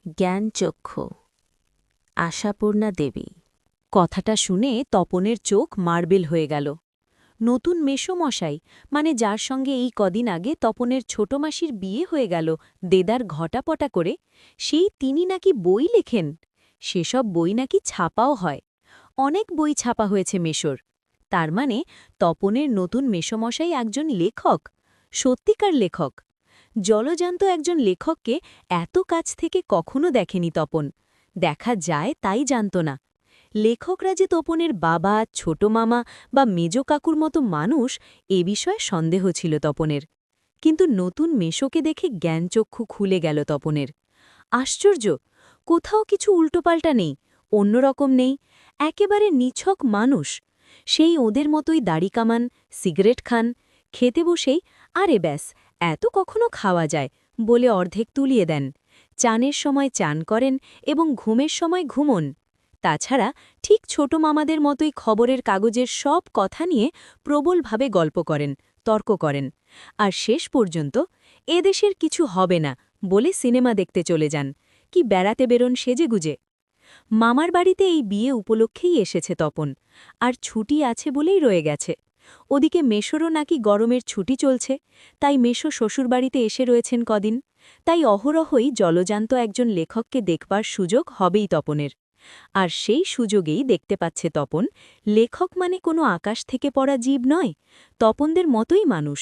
জ্ঞানচক্ষু আশাপূর্ণা দেবী। কথাটা শুনে তপনের চোখ মার্বেল হয়ে গেল। নতুন মেসোমশাই, মানে যার সঙ্গে এই কদিন আগে তপনের ছোট মাসির বিয়ে হয়ে গেল দেদার ঘটাপটা করে, সেই তিনি নাকি বই লেখেন। সেসব বই নাকি ছাপাও হয়। অনেক বই ছাপা হয়েছে মেসোর। তার মানে তপনের নতুন মেসোমশাই একজন লেখক, সত্যিকার লেখক। জলজান্ত একজন লেখককে এত কাছ থেকে কখনো দেখেনি তপন। দেখা যায় তাই জানত না। লেখকরা যে তপনের বাবা, ছোট মামা বা মেজ কাকুর মতো মানুষ, এ বিষয়ে সন্দেহ ছিল তপনের। কিন্তু নতুন মেশোকে দেখে জ্ঞানচক্ষু খুলে গেল তপনের। আশ্চর্য, কোথাও কিছু উল্টোপাল্টা নেই, অন্যরকম নেই, একেবারে নিছক মানুষ। সেই ওদের মতোই দাড়ি কামান, সিগারেট খান, খেতে বসেই আরে ব্যাস এত কখনো খাওয়া যায় বলে অর্ধেক তুলিয়ে দেন, চানের সময় চান করেন এবং ঘুমের সময় ঘুমন। তাছাড়া ঠিক ছোট মামাদের মতোই খবরের কাগজের সব কথা নিয়ে প্রবলভাবে গল্প করেন, তর্ক করেন। আর শেষ পর্যন্ত এদেশের কিছু হবে না বলে সিনেমা দেখতে চলে যান, কি বেড়াতে বেরোন সেজেগুজে। মামার বাড়িতে এই বিয়ে উপলক্ষেই এসেছে তপন, আর ছুটি আছে বলেই রয়ে গেছে। ওদিকে মেশোরও নাকি গরমের ছুটি চলছে, তাই মেশো শ্বশুরবাড়িতে এসে রয়েছেন কদিন। তাই অহরহই জলজান্ত একজন লেখককে দেখবার সুযোগ হবেই তপনের। আর সেই সুযোগেই দেখতে পাচ্ছে তপন, লেখক মানে কোনো আকাশ থেকে পড়া জীব নয়, তপনদের মতোই মানুষ।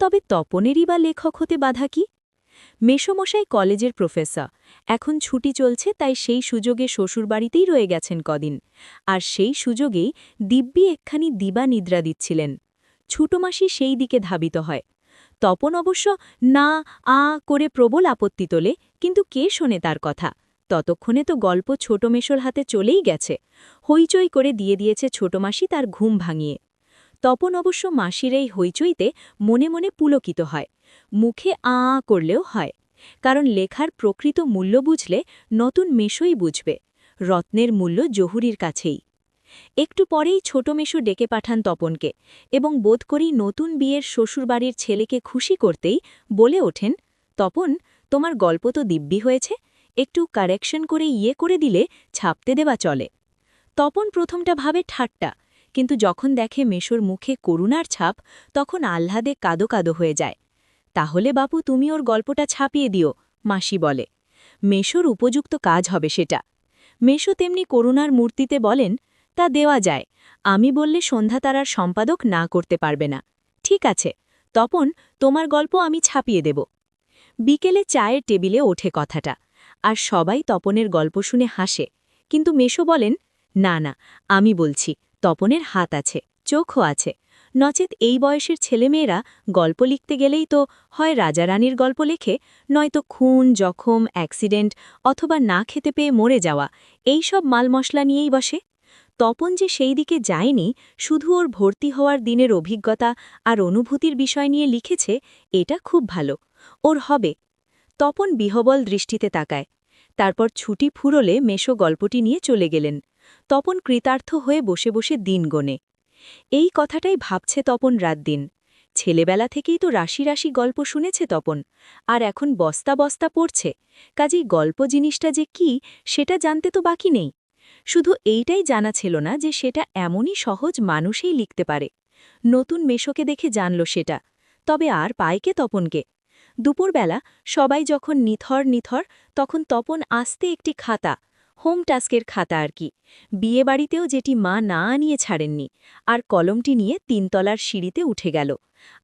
তবে তপনেরই বা লেখক হতে বাধা কি? মেসোমশাই কলেজের প্রফেসর, এখন ছুটি চলছে, তাই সেই সুযোগে শ্বশুরবাড়িতেই রয়ে গেছেন কদিন। আর সেই সুযোগেই দিব্যি একখানি দিবা নিদ্রা দিচ্ছিলেন। ছুটোমাসি সেই দিকে ধাবিত হয়। তপন অবশ্য না আ করে প্রবল আপত্তি তোলে, কিন্তু কে শোনে তার কথা। ততক্ষণে তো গল্প ছোট মেশোর হাতে চলেই গেছে। হইচই করে দিয়ে দিয়েছে ছোটমাসি তার ঘুম ভাঙিয়ে। তপন অবশ্য মাসির এই হইচইতে মনে মনে পুলকিত হয়, মুখে আ করলেও হয়। কারণ লেখার প্রকৃত মূল্য বুঝলে নতুন মেশোই বুঝবে, রত্নের মূল্য জহুরির কাছেই। একটু পরেই ছোট মেশো ডেকে পাঠান তপনকে এবং বোধ করি নতুন বিয়ের শ্বশুরবাড়ির ছেলেকে খুশি করতেই বলে ওঠেন, তপন, তোমার গল্প তো দিব্যি হয়েছে, একটু কারেকশন করে করে দিলে ছাপতে দেওয়া চলে। তপন প্রথমটা ভাবে ঠাট্টা, কিন্তু যখন দেখে মেশোর মুখে করুণার ছাপ, তখন আহ্লাদে কাদো কাদো হয়ে যায়। তাহলে বাপু তুমি ওর গল্পটা ছাপিয়ে দিও, মাসি বলে। মেশোর উপযুক্ত কাজ হবে সেটা। মেশো তেমনি করুণার মূর্তিতে বলেন, তা দেওয়া যায়, আমি বললে সন্ধ্যা তারার সম্পাদক না করতে পারবে না। ঠিক আছে, তপন, তোমার গল্প আমি ছাপিয়ে দেব। বিকেলে চায়ের টেবিলে ওঠে কথাটা, আর সবাই তপনের গল্প শুনে হাসে। কিন্তু মেশো বলেন, না না, আমি বলছি, তপনের হাত আছে, চোখও আছে। নচেত এই বয়সের ছেলেমেয়েরা গল্প লিখতে গেলেই তো হয় রাজারানীর গল্প লেখে, নয়তো খুন, জখম, অ্যাক্সিডেন্ট অথবা না খেতে পেয়ে মরে যাওয়া, এই সব মাল মশলা নিয়েই বসে। তপন যে সেই দিকে যায়নি, শুধু ওর ভর্তি হওয়ার দিনের অভিজ্ঞতা আর অনুভূতির বিষয় নিয়ে লিখেছে, এটা খুব ভালো, ওর হবে। তপন বিহবল দৃষ্টিতে তাকায়। তারপর ছুটি ফুরলে মেশো গল্পটি নিয়ে চলে গেলেন। তপন কৃতার্থ হয়ে বসে বসে দিন গোনে। এই কথাটাই ভাবছে তপন রাত দিন। ছেলেবেলা থেকেই তো রাশি রাশি গল্প শুনেছে তপন, আর এখন বস্তা বস্তা পড়ছে। কাজেই গল্প জিনিসটা যে কি সেটা জানতে তো বাকি নেই। শুধু এইটাই জানা ছিল না যে সেটা এমনই সহজ মানুষেই লিখতে পারে। নতুন মেশোকে দেখে জানল সেটা। তবে আর পায় কে তপনকে? দুপুরবেলা সবাই যখন নিথর নিথর, তখন তপন আস্তে একটি খাতা, হোম টাস্কের খাতা আর কি, বিয়েবাড়িতেও যেটি মা না আনিয়ে ছাড়েননি, আর কলমটি নিয়ে 3 তলার সিঁড়িতে উঠে গেল।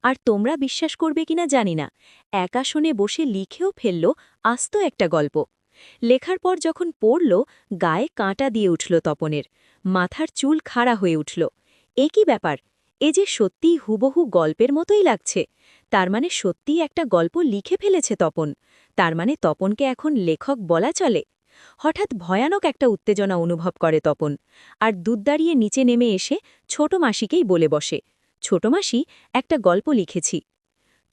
আর তোমরা বিশ্বাস করবে কিনা জানি না, এক আসনে বসে লিখেও ফেলল আস্ত একটা গল্প। লেখার পর যখন পড়ল, গায়ে কাঁটা দিয়ে উঠল তপনের, মাথার চুল খাড়া হয়ে উঠল। এ কি ব্যাপার? এ যে সত্যিই হুবহু গল্পের মতোই লাগছে। তার মানে সত্যিই একটা গল্প লিখে ফেলেছে তপন। তার মানে তপনকে এখন লেখক বলা চলে। হঠাৎ ভয়ানক একটা উত্তেজনা অনুভব করে তপন, আর দুধ দাঁড়িয়ে নিচে নেমে এসে ছোট মাসিকেই বলে বসে, ছোট মাসি, একটা গল্প লিখেছি।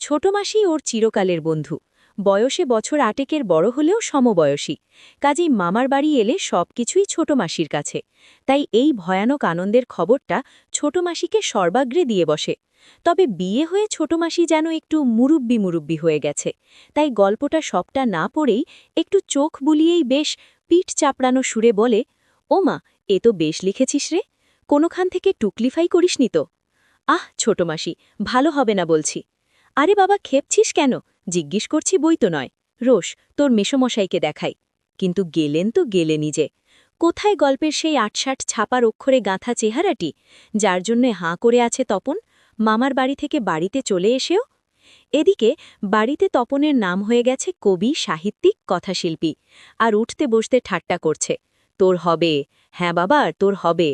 ছোট মাসি ওর চিরকালের বন্ধু, বয়সে বছর 8 বড় হলেও সমবয়সী। কাজেই মামার বাড়ি এলে সবকিছুই ছোট মাসির কাছে। তাই এই ভয়ানক আনন্দের খবরটা ছোট মাসিকে সর্বাগ্রে দিয়ে বসে। তবে বিয়ে হয়ে ছোট মাসি যেন একটু মুরব্বি হয়ে গেছে, তাই গল্পটা সবটা না পড়েই একটু চোখ বুলিয়েই বেশ পিঠ চাপড়ানো সুরে বলে, ও মা, এ তো বেশ লিখেছিস রে, কোনোখান থেকে টুকলিফাই করিসনি তো? আহ ছোট মাসি, ভালো হবে না বলছি। আরে বাবা, খেপছিস কেন? জিজ্ঞেস করছি, বই তো নয়। রোশ, তোর মেসোমশাইকে দেখাই। কিন্তু গেলেন তো গেলেনই যে। কোথায় গল্পের সেই ৮৬ ছাপার অক্ষরে গাঁথা চেহারাটি, যার জন্য হাঁ করে আছে তপন, মামার বাড়ি থেকে বাড়িতে চলে এসেও? এদিকে বাড়িতে তপনের নাম হয়ে গেছে কবি, সাহিত্যিক, কথাশিল্পী, আর উঠতে বসতে ঠাট্টা করছে, তোর হবে, হ্যাঁ বাবা তোর হবে।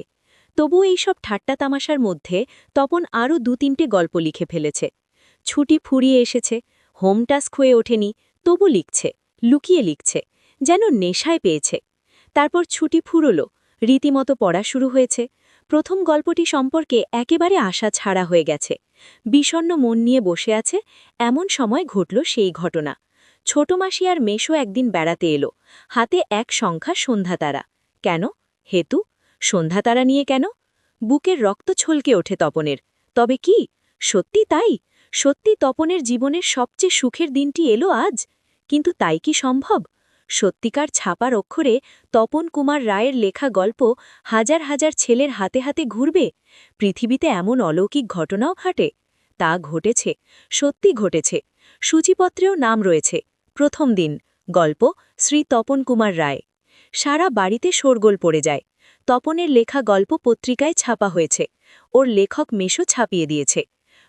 তবু এইসব ঠাট্টা তামাশার মধ্যে তপন আরও ২-৩টে গল্প লিখে ফেলেছে। ছুটি ফুরিয়ে এসেছে, হোম টাস্ক হয়ে ওঠেনি, তবু লিখছে, লুকিয়ে লিখছে, যেন নেশায় পেয়েছে। তারপর ছুটি ফুরল, রীতিমতো পড়া শুরু হয়েছে। প্রথম গল্পটি সম্পর্কে একেবারে আশা ছাড়া হয়ে গেছে। বিষণ্ণ মন নিয়ে বসে আছে, এমন সময় ঘটল সেই ঘটনা। ছোট মাসি আর মেশো একদিন বেড়াতে এলো, হাতে এক সংখ্যা সন্ধ্যাতারা। কেন? হেতু? সন্ধ্যাতারা নিয়ে কেন? বুকের রক্ত ছলকে ওঠে তপনের। তবে কি সত্যি তাই? সত্যি তপনের জীবনের সবচেয়ে সুখের দিনটি এলো আজ? কিন্তু তাই কি সম্ভব? সত্যিকার ছাপার অক্ষরে তপন কুমার রায়ের লেখা গল্প হাজার হাজার ছেলের হাতে হাতে ঘুরবে? পৃথিবীতে এমন অলৌকিক ঘটনাও ঘটে? তা ঘটেছে, সত্যি ঘটেছে। সূচিপত্রেও নাম রয়েছে। প্রথম দিন, গল্প শ্রী তপন কুমার রায়। সারা বাড়িতে শোরগোল পড়ে যায়। তপনের লেখা গল্প পত্রিকায় ছাপা হয়েছে, ওর লেখক মেশো ছাপিয়ে দিয়েছে।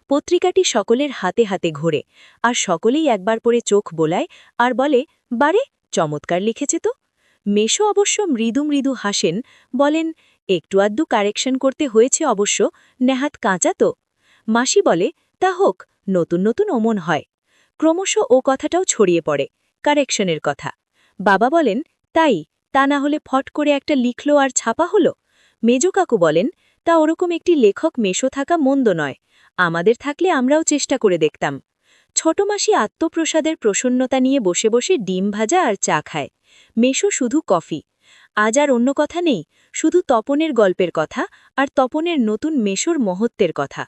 পত্রিকাটি সকলের হাতে হাতে ঘোরে, আর সকলেই একবার পরে চোখ বোলায় আর বলে, বারে, চমৎকার লিখেছে তো। মেশো অবশ্য মৃদু মৃদু হাসেন, বলেন, একটু আধটু কারেকশন করতে হয়েছে অবশ্য, নেহাত কাঁচা তো। মাসি বলে, তা হোক, নতুন নতুন অমন হয়। ক্রমশ ও কথাটাও ছড়িয়ে পড়ে, কারেকশনের কথা। বাবা বলেন, তাই, তা না হলে ফট করে একটা লিখল আর ছাপা হলো। মেজো কাকু বলেন, তা ওরকম একটি লেখক মেশো থাকা মন্দ নয়, আমাদের থাকলে আমরাও চেষ্টা করে দেখতাম। ছোট মাসি আত্মপ্রসাদের প্রসন্নতা নিয়ে বসে বসে ডিম ভাজা আর চা খায়। মেশো শুধু কফি। আজ আর অন্য কথা নেই, শুধু তপনের গল্পের কথা, আর তপনের নতুন মেশোর মহত্বের কথা।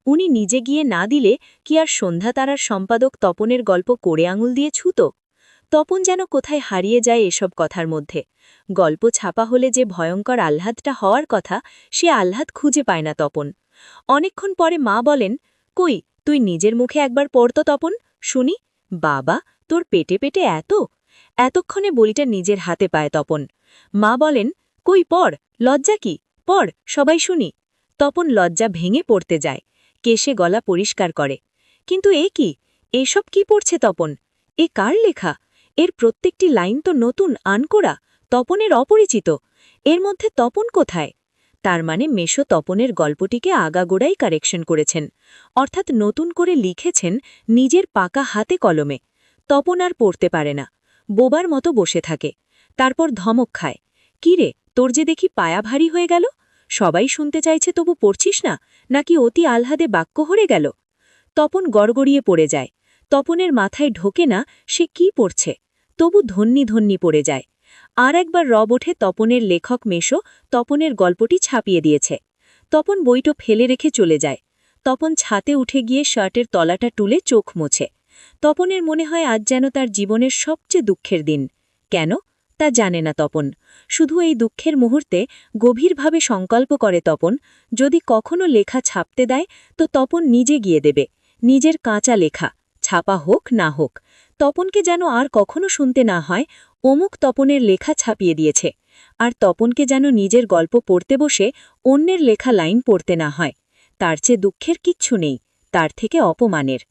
উনি নিজে গিয়ে না দিলে কি আর সন্ধ্যাতারার সম্পাদক তপনের গল্প করে আঙুল দিয়ে ছুত? তপন যেন কোথায় হারিয়ে যায় এসব কথার মধ্যে। গল্প ছাপা হলে যে ভয়ঙ্কর আহ্লাদটা হওয়ার কথা, সে আহ্লাদ খুঁজে পায় না তপন। অনেকক্ষণ পরে মা বলেন, কই, তুই নিজের মুখে একবার পড়তো তপন, শুনি। বাবা, তোর পেটে পেটে এতক্ষণে বলিটা নিজের হাতে পায় তপন। মা বলেন, কই পড়, লজ্জা কি, পড়, সবাই শুনি। তপন লজ্জা ভেঙে পড়তে যায়, কেশে গলা পরিষ্কার করে। কিন্তু এ কি, এসব কি পড়ছে তপন? এ কার লেখা? এর প্রত্যেকটি লাইন তো নতুন, আনকোরা, তপনের অপরিচিত। এর মধ্যে তপন কোথায়? তার মানে মেশো তপনের গল্পটিকে আগাগোড়াই কারেকশন করেছেন, অর্থাৎ নতুন করে লিখেছেন নিজের পাকা হাতে কলমে। তপন আর পড়তে পারে না, বোবার মতো বসে থাকে। তারপর ধমক খায়, কি রে, তোর যে দেখি পায়া ভারী হয়ে গেল, সবাই শুনতে চাইছে তবু পড়ছিস না, নাকি অতি আহ্লাদে বাক্য হরে গেল? তপন গড়গড়িয়ে পড়ে যায়। তপনের মাথায় ঢোকে না সে কি পড়ছে, তবু ধন্যি ধন্যি পড়ে যায়। আর একবার রব ওঠে তপনের লেখক মেশো তপনের গল্পটি ছাপিয়ে দিয়েছে। তপন বইটো ফেলে রেখে চলে যায়। তপন ছাতে উঠে গিয়ে শার্টের তলাটা তুলে চোখ মোছে। তপনের মনে হয় আজ যেন তার জীবনের সবচেয়ে দুঃখের দিন। কেন? তা জানে না তপন। শুধু এই দুঃখের মুহূর্তে গভীরভাবে সংকল্প করে তপন, যদি কখনো লেখা ছাপতে দেয় তো তপন নিজে গিয়ে দেবে, নিজের কাঁচা লেখা, ছাপা হোক না হোক। তপনকে যেন আর কখনো শুনতে না হয়, অমুক তপনের লেখা ছাপিয়ে দিয়েছে। আর তপনকে যেন নিজের গল্প পড়তে বসে অন্যের লেখা লাইন পড়তে না হয়। তার চেয়ে দুঃখের কিচ্ছু নেই, তার থেকে অপমানের।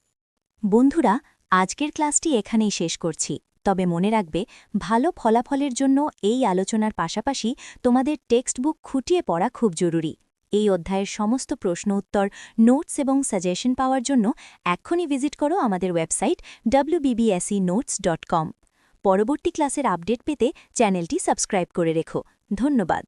বন্ধুরা, আজকের ক্লাসটি এখানেই শেষ করছি। তবে মনে রাখবে, ভালো ফলাফলের জন্য এই আলোচনার পাশাপাশি তোমাদের টেক্সট বুক খুঁটিয়ে পড়া খুব জরুরি। এই অধ্যায়ের সমস্ত প্রশ্ন উত্তর, নোটস এবং সাজেশন পাওয়ার জন্য এক্ষুনি ভিজিট করো আমাদের ওয়েবসাইট wbbsenotes.com। পরবর্তী ক্লাসের আপডেট পেতে চ্যানেলটি সাবস্ক্রাইব করে রেখো। ধন্যবাদ।